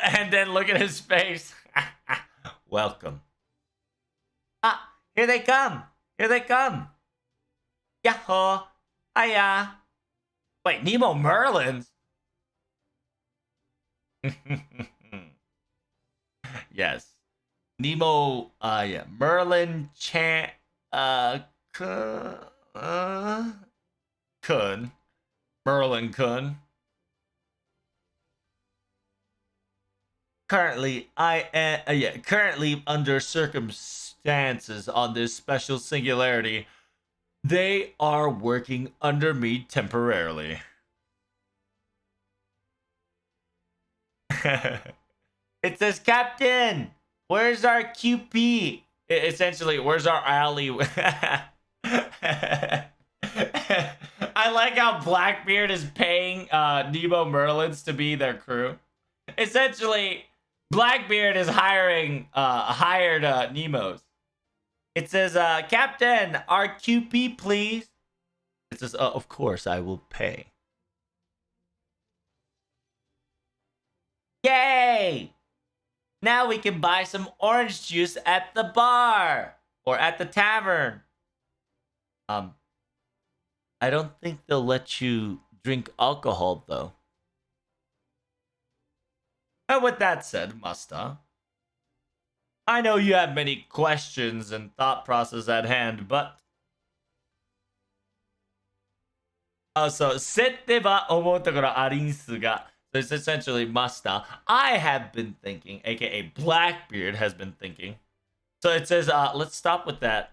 And then look at his face. Welcome. Ah, here they come. Here they come. Yahoo. Hiya. Wait, Nemo Merlins? Yes. Nemo, yeah. Merlin Chan, Kun. Kun. Merlin Kun. Currently, currently under circumstances on this special singularity, they are working under me temporarily. It says, Captain, where's our QP? Essentially, where's our alley? I like how Blackbeard is paying Nemo Merlins to be their crew. Essentially, Blackbeard is hired Nemos. It says, Captain, our QP, please. It says, of course, I will pay. Yay! Now we can buy some orange juice at the bar or at the tavern. I don't think they'll let you drink alcohol, though. And with that said, Musta, I know you have many questions and thought process at hand, but also, 接っては思うところありんすが so it's essentially Musta. I have been thinking, aka Blackbeard has been thinking. So it says, let's stop with that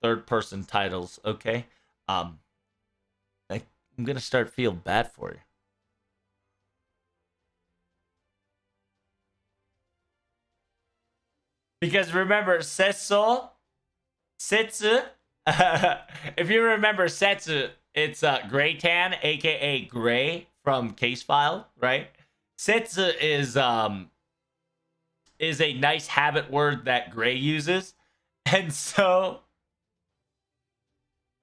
third person titles, okay? I'm gonna start feel bad for you. Because remember, Setsu, if you remember Setsu, it's Gray Tan, aka Gray from Case File, right? Setsu is a nice habit word that Gray uses. And so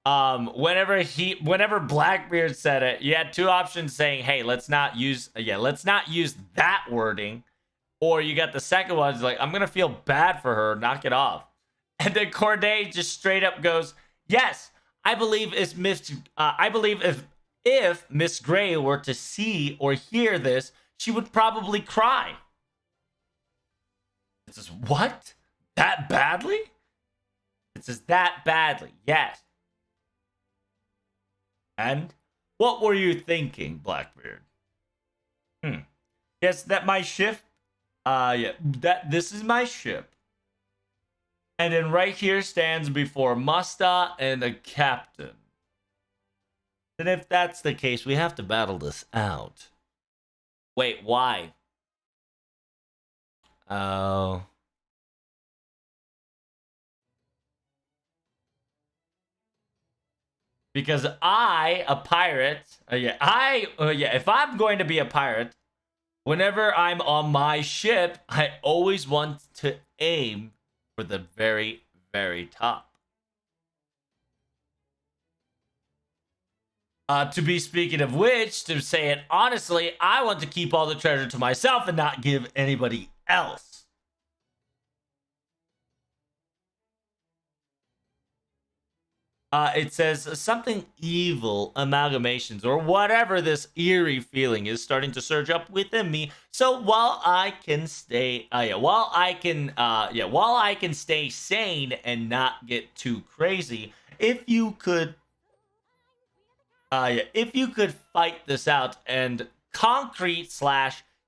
whenever Blackbeard said it, you had two options saying, hey, let's not use that wording. Or you got the second one, it's like, I'm gonna feel bad for her, knock it off. And then Corday just straight up goes, yes, I believe if Miss Gray were to see or hear this, she would probably cry. It says, what? That badly? It says that badly, yes. And what were you thinking, Blackbeard? Yes, that my ship. This is my ship. And then right here stands before Musta and a captain. And if that's the case, we have to battle this out. Wait, why? Oh. Because I, a pirate, if I'm going to be a pirate, whenever I'm on my ship, I always want to aim for the very, very top. To be speaking of which, to say it honestly, I want to keep all the treasure to myself and not give anybody else. It says something evil amalgamations or whatever this eerie feeling is starting to surge up within me. So while I can stay, while I can stay sane and not get too crazy, if you could fight this out and concrete /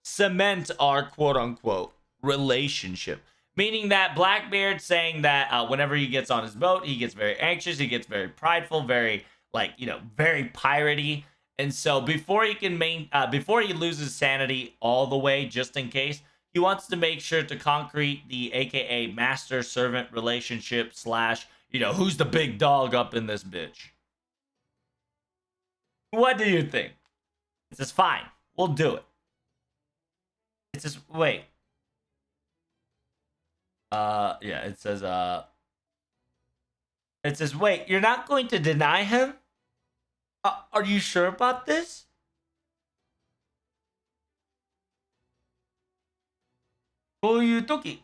cement our quote unquote relationship. Meaning that Blackbeard saying that whenever he gets on his boat, he gets very anxious, he gets very prideful, very very piratey. And so before he loses sanity all the way, just in case, he wants to make sure to concrete the AKA master servant relationship / who's the big dog up in this bitch. What do you think? It says, fine, we'll do it. It says, wait. It says, wait, you're not going to deny him? Are you sure about this? こういう時、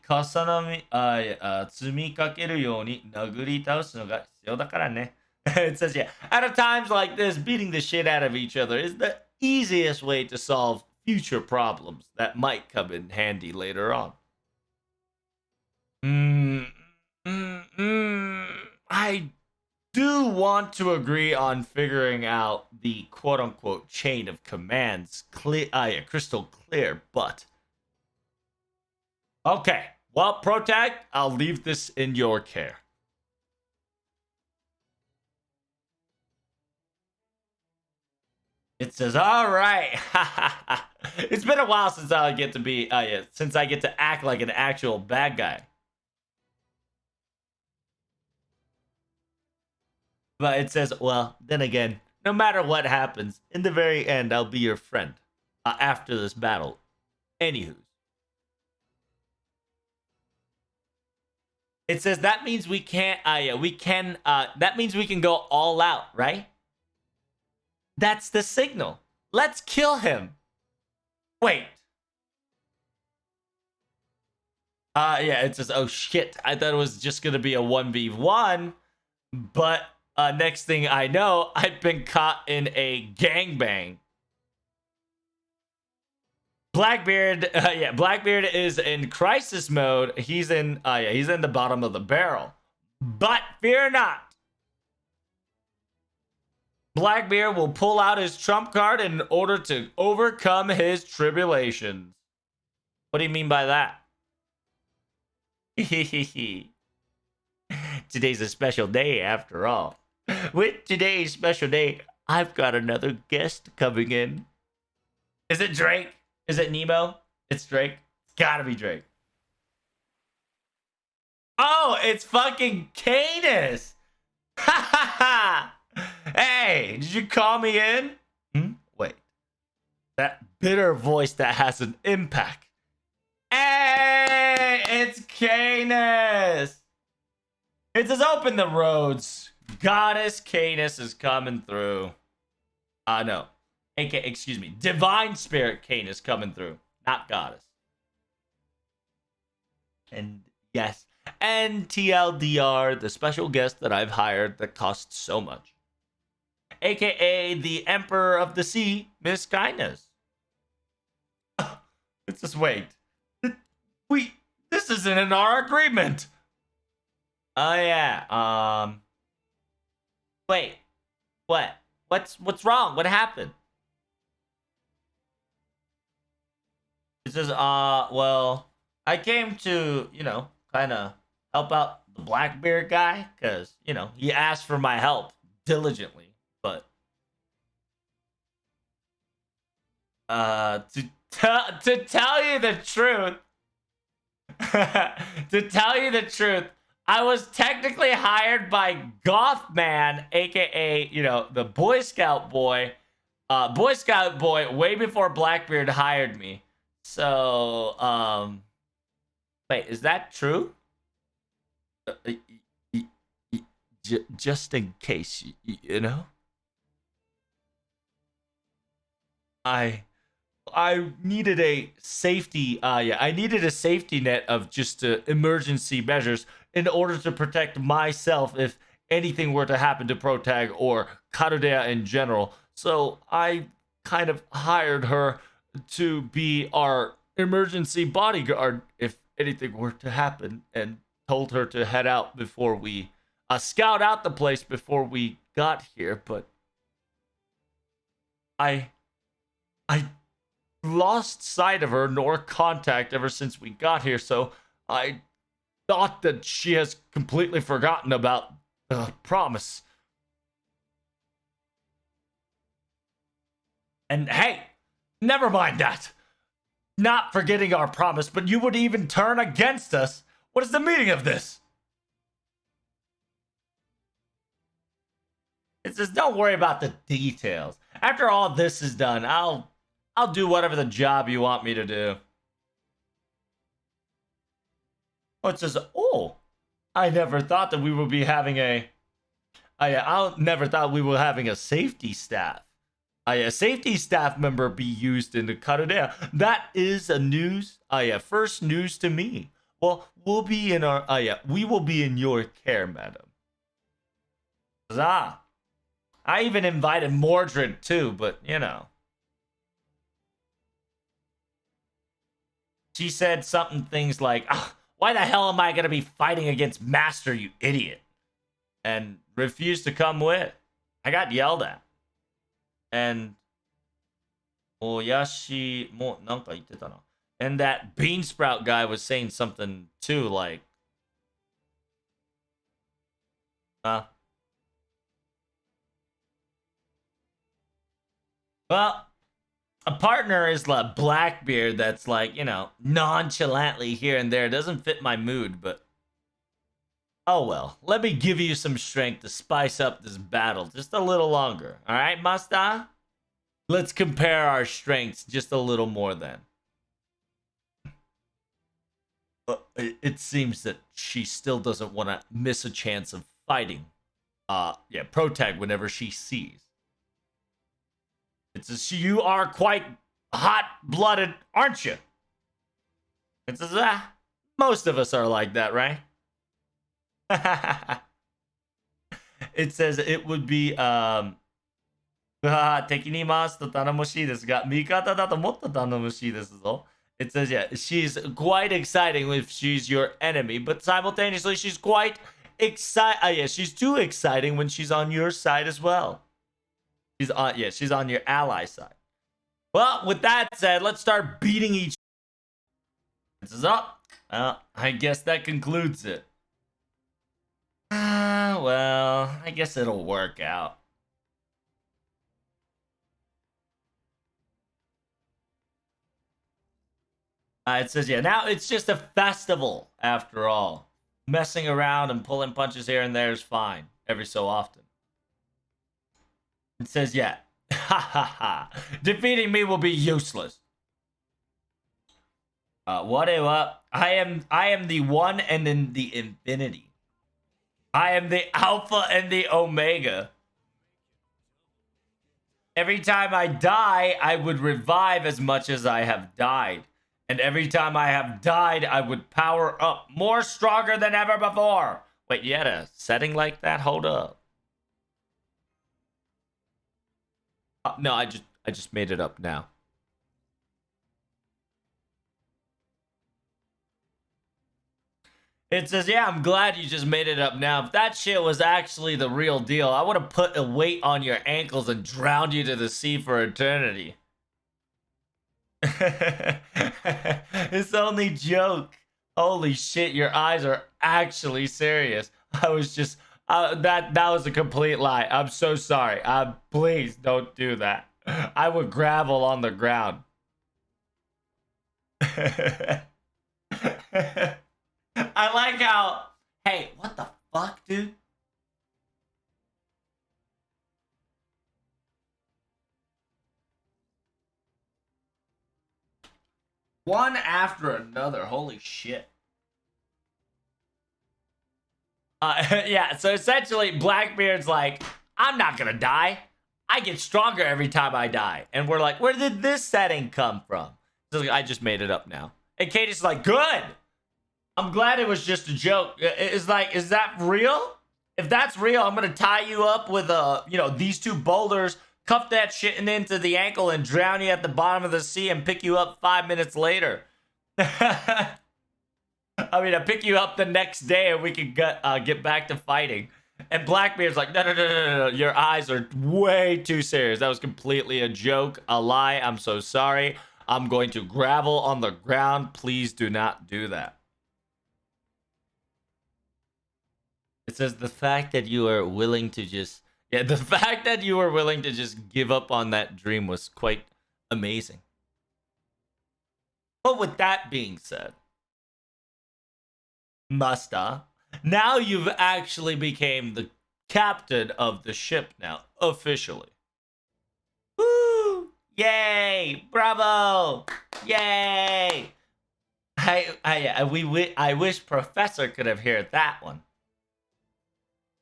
積みかけるように殴り倒すのが必要だからね。It says, yeah, at a times like this, beating the shit out of each other is the easiest way to solve future problems that might come in handy later on. I do want to agree on figuring out the quote unquote chain of commands clear, yeah, crystal clear, but okay. Well, Protag, I'll leave this in your care. It says, "All right." It's been a while since I get to be, yeah, since I get to act like an actual bad guy. But it says, "Well, then again, no matter what happens, in the very end, I'll be your friend. After this battle, anywho." It says that means we can't. Yeah, we can. That means we can go all out, right? That's the signal. Let's kill him. Wait. Yeah, it says, oh shit, I thought it was just gonna be a 1v1, but next thing I know, I've been caught in a gangbang. Blackbeard, yeah, Blackbeard is in crisis mode. He's in, yeah, he's in the bottom of the barrel. But fear not. Blackbeard will pull out his trump card in order to overcome his tribulations. What do you mean by that? Today's a special day after all. With today's special day, I've got another guest coming in. Is it Drake? Is it Nemo? It's Drake. It's gotta be Drake. Oh, it's fucking Canis. Ha ha ha. Hey, did you call me in? Wait. That bitter voice that has an impact. Hey, it's Canis. It says open the roads. Goddess Canis is coming through. No. Excuse me. Divine Spirit Canis coming through. Not Goddess. And yes. And TLDR, the special guest that I've hired that costs so much. AKA the Emperor of the Sea, Miss Kindness. Let's just wait. This isn't in our agreement. Oh yeah. Wait. What? What's wrong? What happened? It says, well, I came to, kind of help out the Blackbeard guy, because, he asked for my help diligently, but to tell you the truth, to tell you the truth, I was technically hired by Gothman, aka, the Boy Scout boy, way before Blackbeard hired me. So, wait, is that true? Just in case, I needed a safety, I needed a safety net of just emergency measures in order to protect myself if anything were to happen to Protag or Karudea in general. So I kind of hired her to be our emergency bodyguard if anything were to happen, and told her to head out before we scout out the place before we got here. But I lost sight of her nor contact ever since we got here, so I thought that she has completely forgotten about the promise. And hey, never mind that. Not forgetting our promise, but you would even turn against us. What is the meaning of this? It says, don't worry about the details. After all this is done, I'll do whatever the job you want me to do. Oh, it says, oh, I never thought that we would be having I never thought we were having a safety staff. Yeah, safety staff member be used in the Karudea. That is a news. Yeah, first news to me. Well, we'll be in our. Yeah, we will be in your care, madam. Ah, I even invited Mordred too, but you know. She said something things like, why the hell am I going to be fighting against Master, you idiot? And refused to come with. I got yelled at. And Oyashi mo nanka itte ta na. And that Beansprout guy was saying something too, like, well, a partner is like Blackbeard that's like, you know, nonchalantly here and there. It doesn't fit my mood, but oh well. Let me give you some strength to spice up this battle just a little longer. All right, Masta? Let's compare our strengths just a little more then. It seems that she still doesn't want to miss a chance of fighting. Yeah, Protag whenever she sees. It's as you are quite hot-blooded, aren't you? It's as most of us are like that, right? It says it would be 敵に回すと頼もしいですが、味方だともっと頼もしいですぞ. It says, yeah, she's quite exciting if she's your enemy, but simultaneously she's quite excited. Yeah, she's too exciting when she's on your side as well. She's on your ally side. Well, with that said, let's start beating each. This is up. I guess that concludes it. Well, I guess it'll work out. It says, yeah, now it's just a festival after all. Messing around and pulling punches here and there is fine every so often. It says, yeah, ha ha ha. Defeating me will be useless. What up? I am the one and in the infinity. I am the alpha and the omega. Every time I die, I would revive as much as I have died. And every time I have died, I would power up more stronger than ever before. Wait, you had a setting like that? Hold up. No, I just made it up now. It says, yeah, I'm glad you just made it up now. If that shit was actually the real deal, I would have put a weight on your ankles and drowned you to the sea for eternity. It's only joke. Holy shit, your eyes are actually serious. I was just that was a complete lie. I'm so sorry. Please don't do that. I would gravel on the ground. I like how, hey, what the fuck, dude? One after another. Holy shit. Yeah, so essentially Blackbeard's like, I'm not gonna die. I get stronger every time I die. And we're like, where did this setting come from? So I just made it up now. And Katie's like, good. I'm glad it was just a joke. It's like, is that real? If that's real, I'm gonna tie you up with these two boulders, cuff that shit into the ankle, and drown you at the bottom of the sea and pick you up 5 minutes later. I mean, I pick you up the next day and we can get back to fighting. And Blackbeard's like, no, your eyes are way too serious. That was completely a joke, a lie. I'm so sorry. I'm going to gravel on the ground. Please do not do that. It says the fact that you are willing to just... Yeah, the fact that you were willing to just give up on that dream was quite amazing. But with that being said, Masta, now you've actually became the captain of the ship now, officially. Woo! Yay! Bravo! Yay! I wish Professor could have heard that one.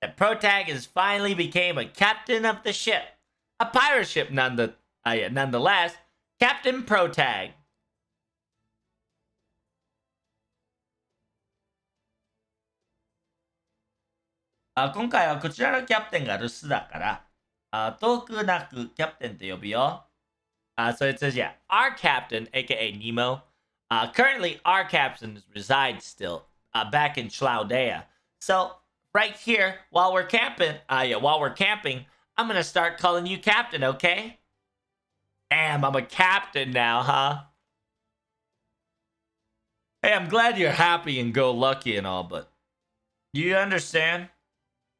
That Protag has finally became a captain of the ship. a pirate ship nonetheless. Captain Protag. 今回はこちらのキャプテンが留守だから、遠くなくキャプテンと呼ぶよ。So it says, yeah, our captain, aka Nemo, currently our captain resides still back in Chloudea. So right here, while we're camping, I'm gonna start calling you captain, okay? Damn, I'm a captain now, huh? Hey, I'm glad you're happy and go lucky and all, but do you understand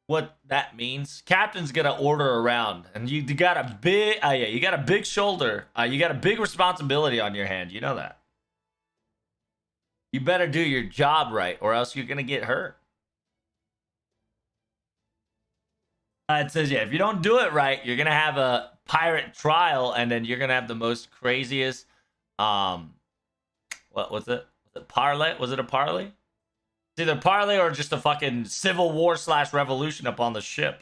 what that means? Captain's gonna order around, and you got a big, you got a big shoulder. You got a big responsibility on your hand. You know that. You better do your job right, or else you're gonna get hurt. It says, yeah, if you don't do it right, you're gonna have a pirate trial, and then you're gonna have the most craziest, what was it? Was it parlay? Was it a parlay? It's either parlay or just a fucking civil war / revolution up on the ship.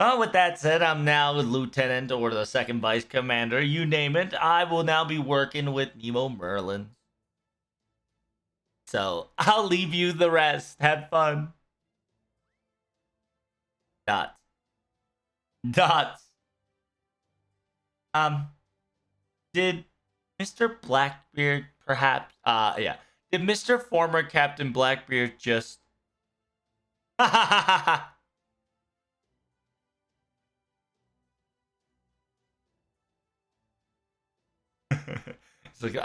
Oh, with that said, I'm now a lieutenant or the second vice commander. You name it. I will now be working with Nemo Merlin. So I'll leave you the rest. Have fun. Dots. Did Mr. Blackbeard perhaps did Mr. Former Captain Blackbeard just It's like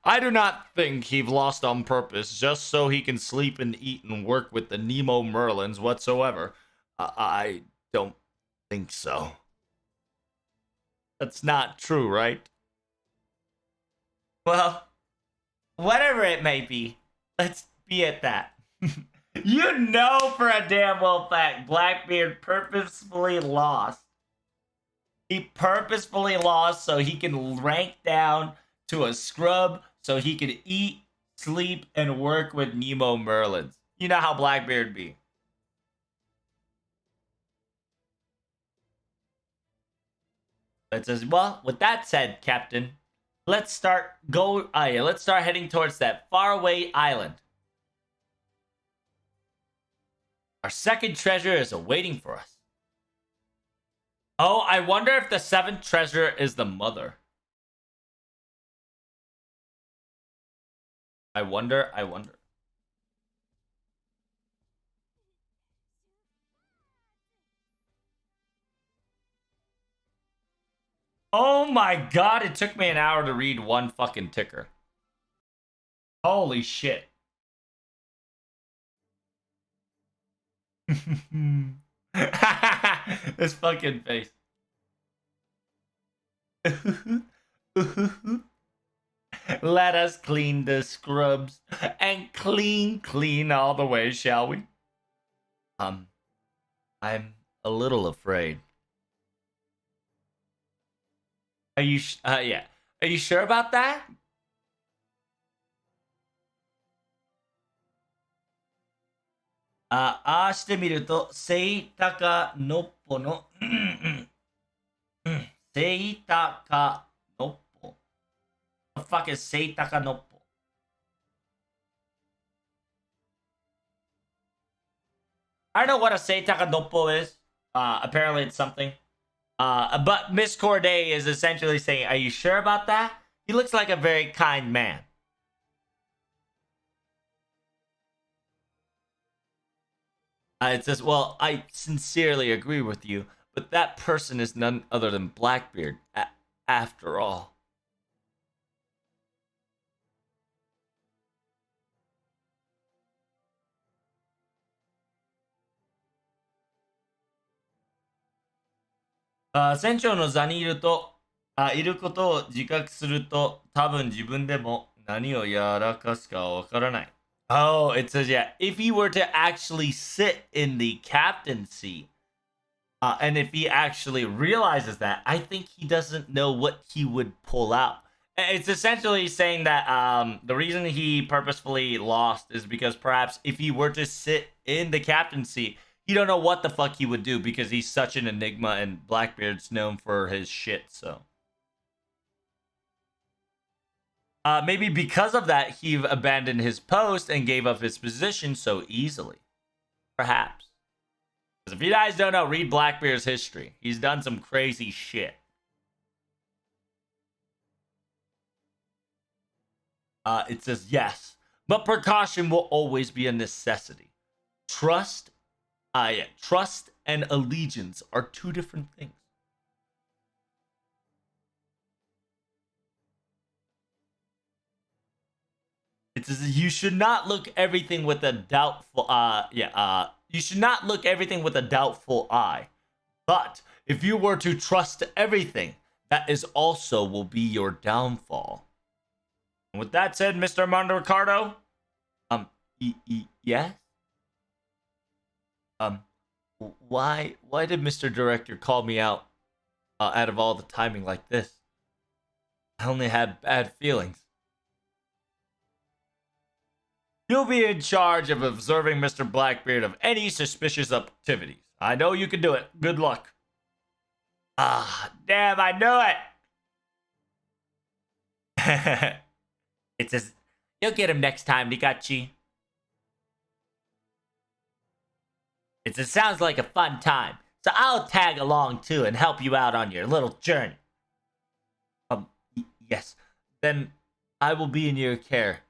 I do not think he lost on purpose just so he can sleep and eat and work with the Nemo Merlins whatsoever. I don't think so. That's not true, right? Well, whatever it may be, let's be at that. You know for a damn well fact Blackbeard purposefully lost. He purposefully lost so he can rank down to a scrub so he can eat, sleep, and work with Nemo Merlins. You know how Blackbeard be. It says, well, with that said, Captain, let's start heading towards that faraway island. Our second treasure is awaiting for us. Oh, I wonder if the seventh treasure is the mother. I wonder. Oh my god, it took me an hour to read one fucking ticker. Holy shit. This fucking face. Let us clean the scrubs and clean all the way, shall we? I'm a little afraid. Are you yeah. Are you sure about that? Ashite miru to Seitaka Noppo no Seitaka Noppo. The fuck is Seitaka Noppo? I don't know what a Seitaka Noppo is. Apparently it's something. But Miss Corday is essentially saying, are you sure about that? He looks like a very kind man. It says, well, I sincerely agree with you, but that person is none other than Blackbeard, after all. Ah, 船長の座にいると、いることを自覚すると、多分自分でも何をやらかすかわからない。Oh, it says, yeah, if he were to actually sit in the captain seat, and if he actually realizes that, I think he doesn't know what he would pull out. It's essentially saying that the reason he purposefully lost is because perhaps if he were to sit in the captain seat, you don't know what the fuck he would do because he's such an enigma and Blackbeard's known for his shit, so. Maybe because of that, he abandoned his post and gave up his position so easily. Perhaps. Because if you guys don't know, read Blackbeard's history. He's done some crazy shit. It says, yes, but precaution will always be a necessity. Trust and allegiance are two different things. It says you should not look everything with a doubtful you should not look everything with a doubtful eye. But if you were to trust everything, that is also will be your downfall. And with that said, Mr. Armando Ricardo, yes? Why did Mr. Director call me out of all the timing like this? I only had bad feelings. You'll be in charge of observing Mr. Blackbeard of any suspicious activities. I know you can do it. Good luck. Ah, damn, I knew it. It says, you'll get him next time, Nikachi. It sounds like a fun time, so I'll tag along too and help you out on your little journey. Yes. Then I will be in your care.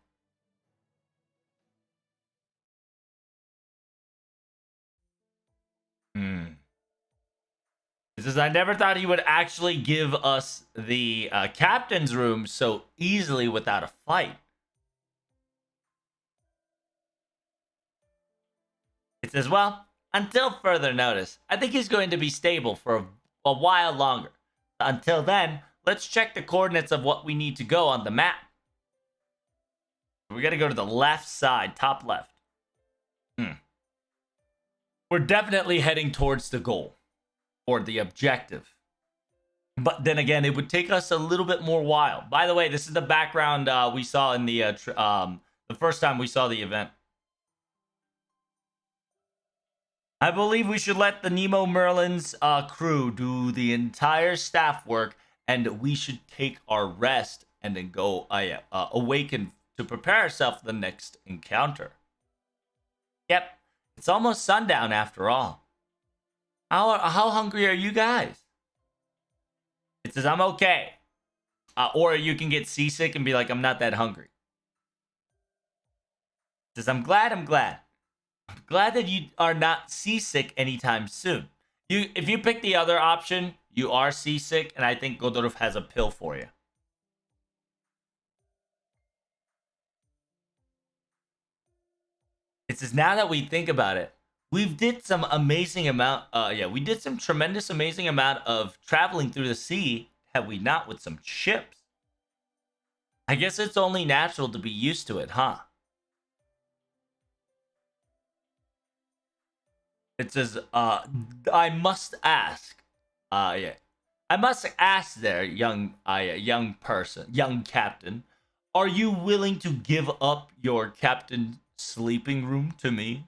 It says, I never thought he would actually give us the captain's room so easily without a fight. It says, well, until further notice, I think he's going to be stable for a while longer. Until then, let's check the coordinates of what we need to go on the map. We got to go to the left side, top left. We're definitely heading towards the goal or the objective. But then again, it would take us a little bit more while. By the way, this is the background we saw in the first time we saw the event. I believe we should let the Nemo Merlin's crew do the entire staff work, and we should take our rest and then go awaken to prepare ourselves for the next encounter. Yep, it's almost sundown after all. How hungry are you guys? It says, I'm okay. Or you can get seasick and be like, I'm not that hungry. It says, I'm glad. I'm glad that you are not seasick anytime soon. If you pick the other option, you are seasick, and I think Godorov has a pill for you. It says, now that we think about it, we did some tremendous amazing amount of traveling through the sea, have we not, with some ships? I guess it's only natural to be used to it, huh? It says, I must ask. I must ask there, young captain, are you willing to give up your captain's sleeping room to me?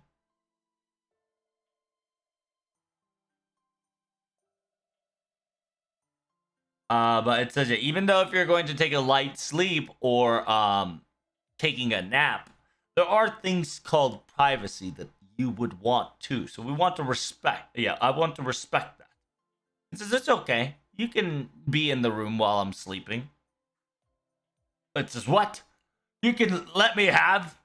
But it says, even though if you're going to take a light sleep or taking a nap, there are things called privacy that you would want too. So we want to respect. Yeah, I want to respect that. It says, it's okay. You can be in the room while I'm sleeping. It says, what? You can let me have?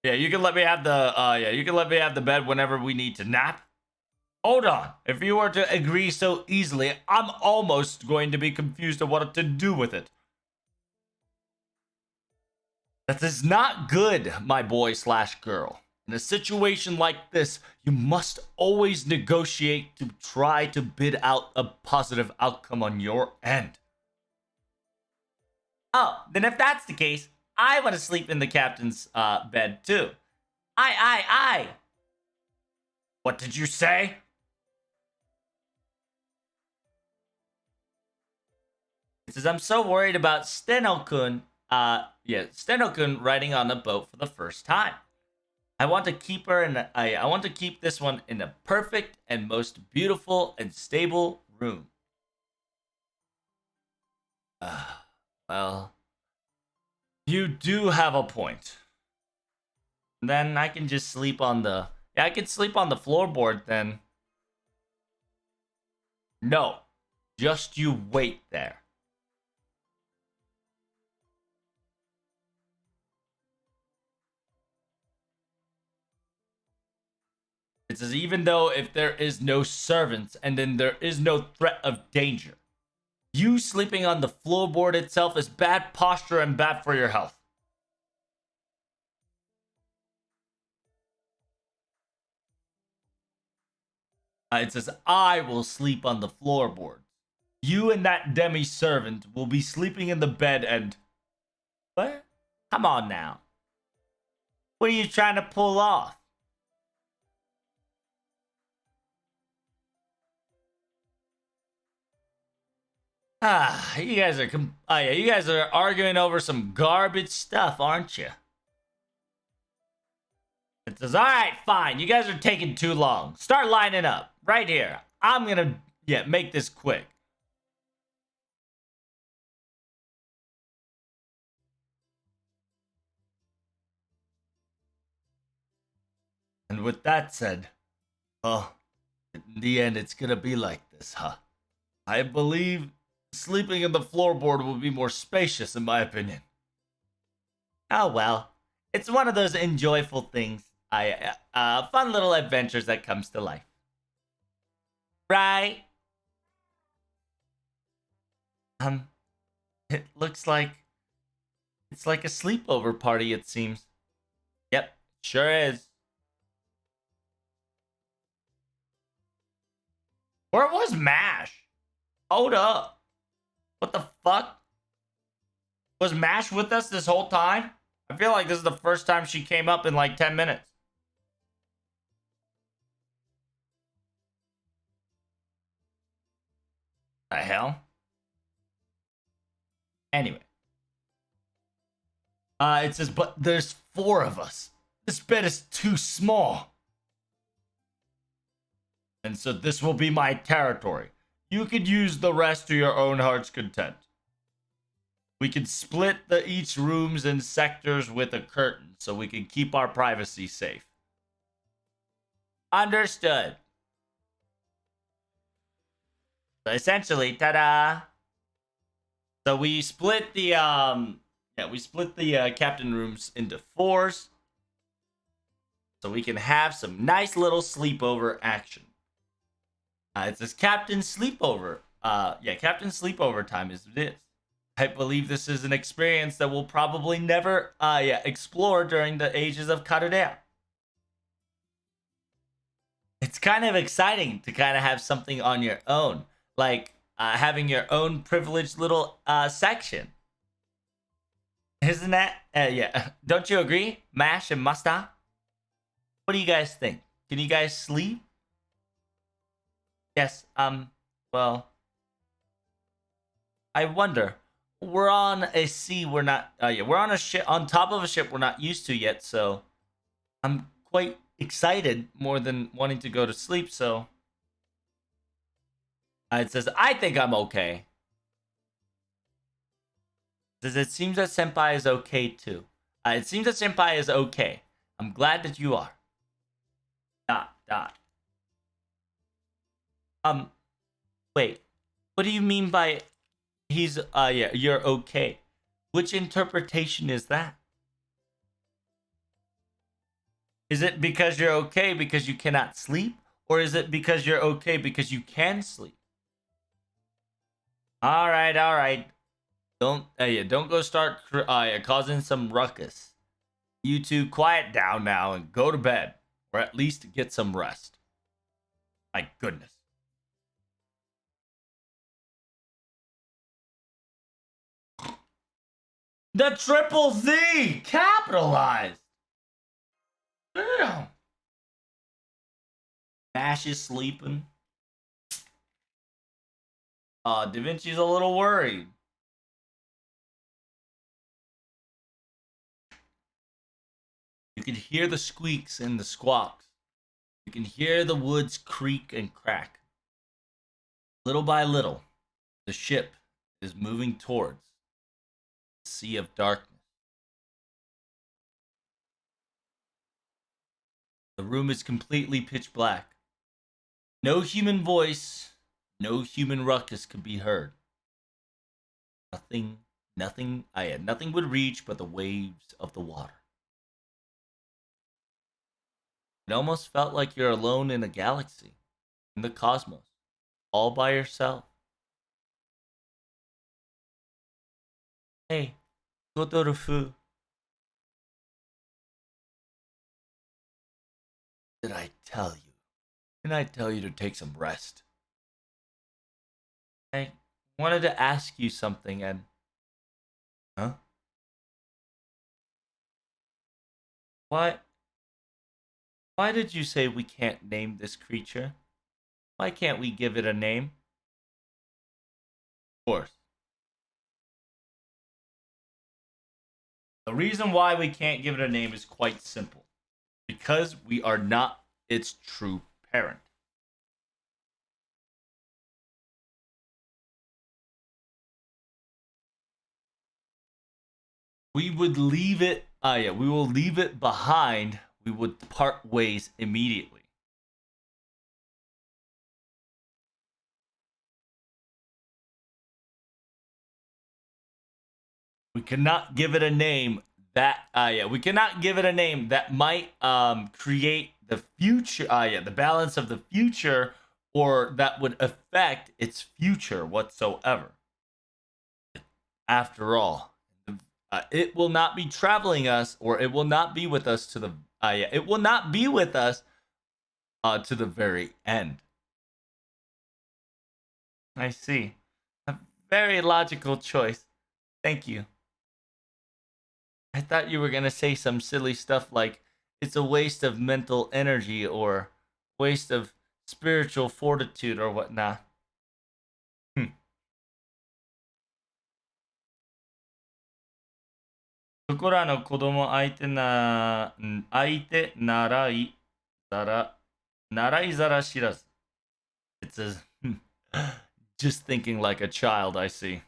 Yeah, you can let me have the, you can let me have the bed whenever we need to nap. Hold on. If you were to agree so easily, I'm almost going to be confused of what to do with it. That is not good, my boy/girl. In a situation like this, you must always negotiate to try to bid out a positive outcome on your end. Oh, then if that's the case, I want to sleep in the captain's bed too. I. What did you say? It says, I'm so worried about Steno-kun. Steno-kun riding on the boat for the first time. I want to keep her in. I want to keep this one in a perfect and most beautiful and stable room. Well, you do have a point. Then I can just sleep on the. Yeah, I can sleep on the floorboard then. No, just you wait there. It says, even though if there is no servants and then there is no threat of danger, you sleeping on the floorboard itself is bad posture and bad for your health. It says, I will sleep on the floorboard. You and that demi servant will be sleeping in the bed and. What? Come on now. What are you trying to pull off? You guys are yeah, you guys are arguing over some garbage stuff, aren't you? It says, all right, fine. You guys are taking too long. Start lining up right here. I'm gonna make this quick. And with that said, well, in the end, it's gonna be like this, huh? I believe sleeping in the floorboard will be more spacious, in my opinion. Oh well, it's one of those enjoyable things. Fun little adventures that comes to life, right? Um, it looks like it's like a sleepover party. It seems. Yep, sure is. Where was Mash? Hold up. What the fuck? Was Mash with us this whole time? I feel like this is the first time she came up in like 10 minutes. The hell? Anyway. It says, but there's 4 of us. This bed is too small. And so this will be my territory. You could use the rest to your own heart's content. We can split each rooms and sectors with a curtain so we can keep our privacy safe. Understood. So essentially, ta-da. So we split the captain rooms into 4s so we can have some nice little sleepover action. It says Captain Sleepover. Captain Sleepover time is this. I believe this is an experience that we'll probably never explore during the ages of Carudea. It's kind of exciting to kind of have something on your own, like having your own privileged little section. Isn't that? Yeah. Don't you agree, Mash and Musta? What do you guys think? Can you guys sleep? Yes. Well, I wonder. We're on a sea. We're not. We're on a ship. On top of a ship we're not used to yet. So, I'm quite excited more than wanting to go to sleep. So, it says I think I'm okay. It says it seems that Senpai is okay too. It seems that Senpai is okay. I'm glad that you are. Dot. Wait. What do you mean by he's you're okay? Which interpretation is that? Is it because you're okay because you cannot sleep, or is it because you're okay because you can sleep? All right. Don't go start causing some ruckus. You two quiet down now and go to bed, or at least get some rest. My goodness. The triple Z capitalized. Damn. Mash is sleeping. Da Vinci's a little worried. You can hear the squeaks and the squawks. You can hear the woods creak and crack. Little by little, the ship is moving towards the sea of darkness. The room is completely pitch black. No human voice, no human ruckus could be heard. Nothing would reach but the waves of the water. It almost felt like you're alone in a galaxy, in the cosmos, all by yourself. Hey, Godolphu. Did I tell you? Didn't I tell you to take some rest? I wanted to ask you something and... Huh? Why did you say we can't name this creature? Why can't we give it a name? Of course. The reason why we can't give it a name is quite simple. Because we are not its true parent. We would leave it, we will leave it behind. We would part ways immediately. We cannot give it a name that we cannot give it a name that might create the future the balance of the future, or that would affect its future whatsoever. After all, it will not be traveling us, or it will not be with us to the it will not be with us to the very end. I see. A very logical choice. Thank you. I thought you were going to say some silly stuff like it's a waste of mental energy or waste of spiritual fortitude or whatnot. Hmm. そこらの子供相手習いざら知らず. It says, just thinking like a child, I see.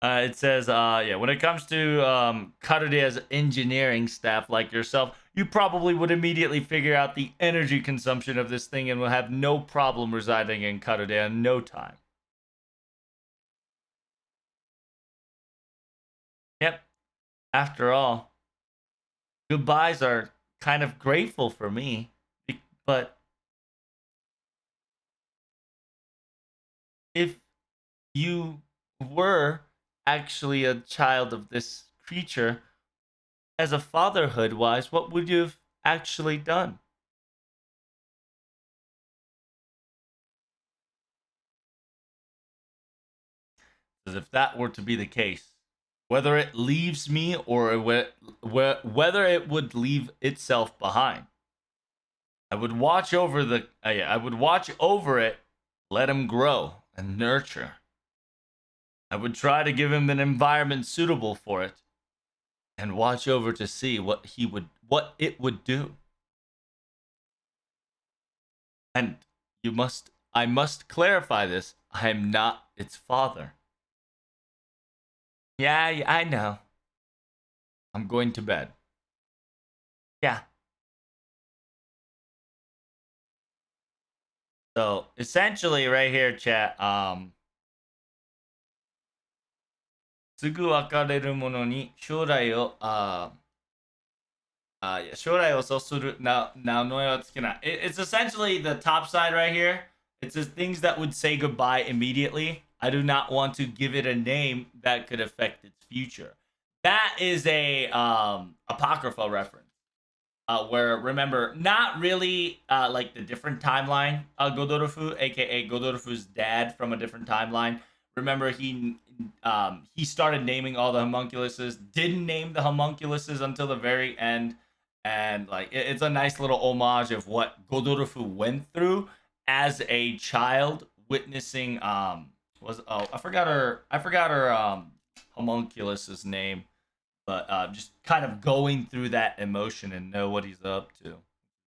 It says, yeah, when it comes to Karude's engineering staff like yourself, you probably would immediately figure out the energy consumption of this thing and will have no problem residing in Karude in no time. Yep. After all, goodbyes are kind of grateful for me, but if you were actually a child of this creature, as a fatherhood wise, what would you have actually done? As if that were to be the case, whether it leaves me or whether it would leave itself behind, I would watch over it, let him grow and nurture. I would try to give him an environment suitable for it, and watch over to see what it would do. And I must clarify this. I am not its father. Yeah, I know. I'm going to bed. Yeah. So essentially right here, chat, すぐ別れるものに将来を将来をそうするな名前はつけない。It's essentially the top side right here. It says things that would say goodbye immediately. I do not want to give it a name that could affect its future. That is a apocrypha reference. Where, remember, not really like the different timeline, Godolphu, aka Godolphu's dad from a different timeline. Remember, he started naming all the homunculuses, didn't name the homunculuses until the very end, and like it's a nice little homage of what Godolphu went through as a child, witnessing I forgot her homunculus's name. but just kind of going through that emotion and know what he's up to.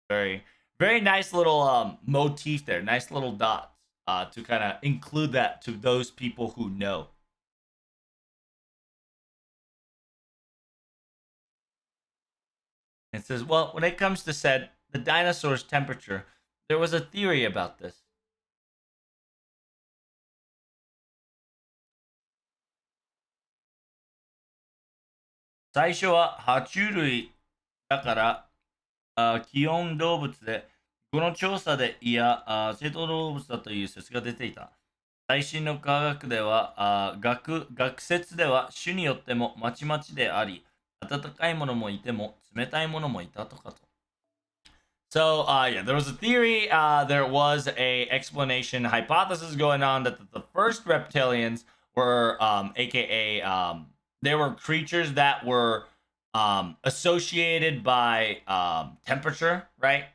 Very, very nice little motif there. Nice little dots to kind of include that to those people who know. It says, well, when it comes to said the dinosaur's temperature, there was a theory about this. First, 最初は爬虫類だから気温動物で、この調査で正当動物だという説が出ていた。最新の科学では、学説では種によってもまちまちであり、暖かいものもいても冷たいものもいたとかと。So, yeah, there was a theory, there was a explanation, hypothesis going on that the first reptilians were, aka, they were creatures that were associated by temperature, right?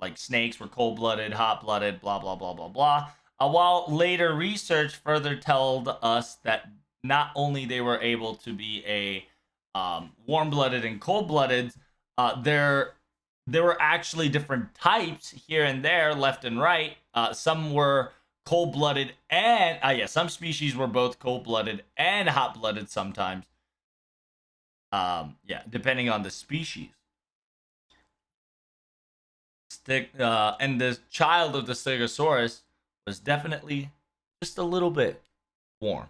Like snakes were cold-blooded, hot-blooded, blah, blah, blah, blah, blah. While later research further told us that not only they were able to be a warm-blooded and cold-blooded, there were actually different types here and there, left and right. Some were cold-blooded and, yeah, some species were both cold-blooded and hot-blooded sometimes. Yeah, depending on the species. And the child of the Stegosaurus was definitely just a little bit warm.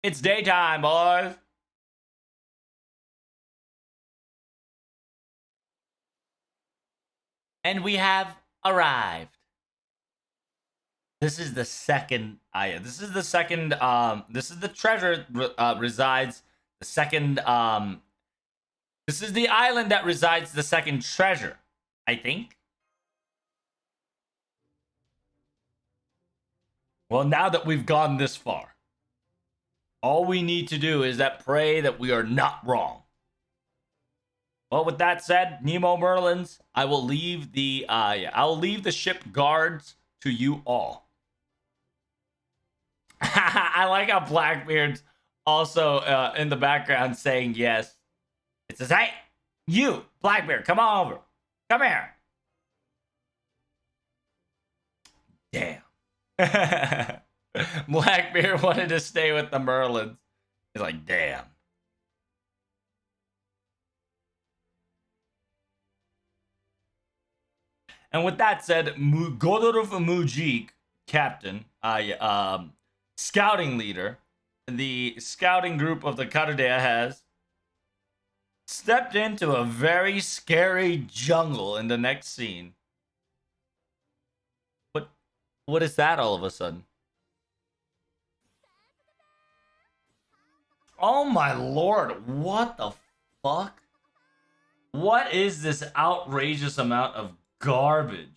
It's daytime, boys. And we have arrived. This is the second. Yeah, this is the second. This is the treasure resides. The second. This is the island that resides the second treasure. I think. Well, now that we've gone this far, all we need to do is pray that we are not wrong. Well, with that said, Nemo Merlins, I will leave the I'll leave the ship guards to you all. I like how Blackbeard's also in the background saying yes. It says, "Hey, you, Blackbeard, come on over. Come here." Damn. Blackbeard wanted to stay with the Merlins. He's like, damn. And with that said, Godorov Mujik, captain, scouting leader, the scouting group of the Karadea has stepped into a very scary jungle in the next scene. What is that all of a sudden? Oh my lord, what the fuck? What is this outrageous amount of garbage?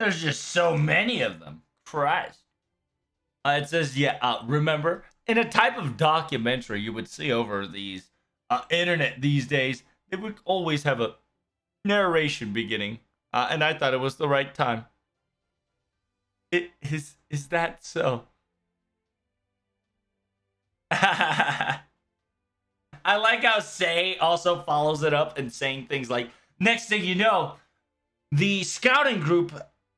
There's just so many of them. Christ. It says, yeah, remember, in a type of documentary you would see over these internet these days, they would always have a narration beginning, and I thought it was the right time. Is that so? I like how Say also follows it up and saying things like, next thing you know, the scouting group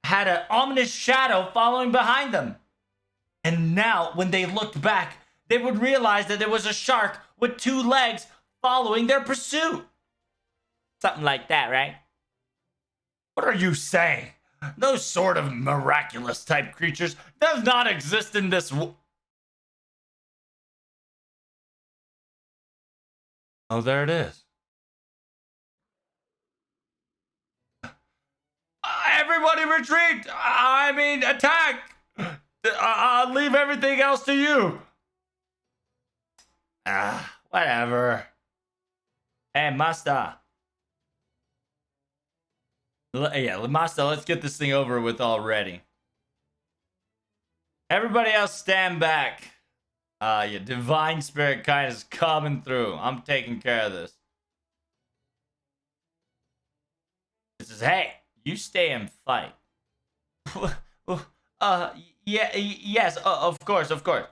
had an ominous shadow following behind them. And now, when they looked back, they would realize that there was a shark with 2 legs following their pursuit. Something like that, right? What are you saying? Those sort of miraculous type creatures does not exist in this Oh, there it is. Everybody retreat! I mean, attack! I'll leave everything else to you. Whatever. Hey, Master. Yeah, Master, let's get this thing over with already. Everybody else stand back. Yeah, divine spirit kind is coming through. I'm taking care of this. This is, hey, you stay and fight. Yeah, yes, of course, of course.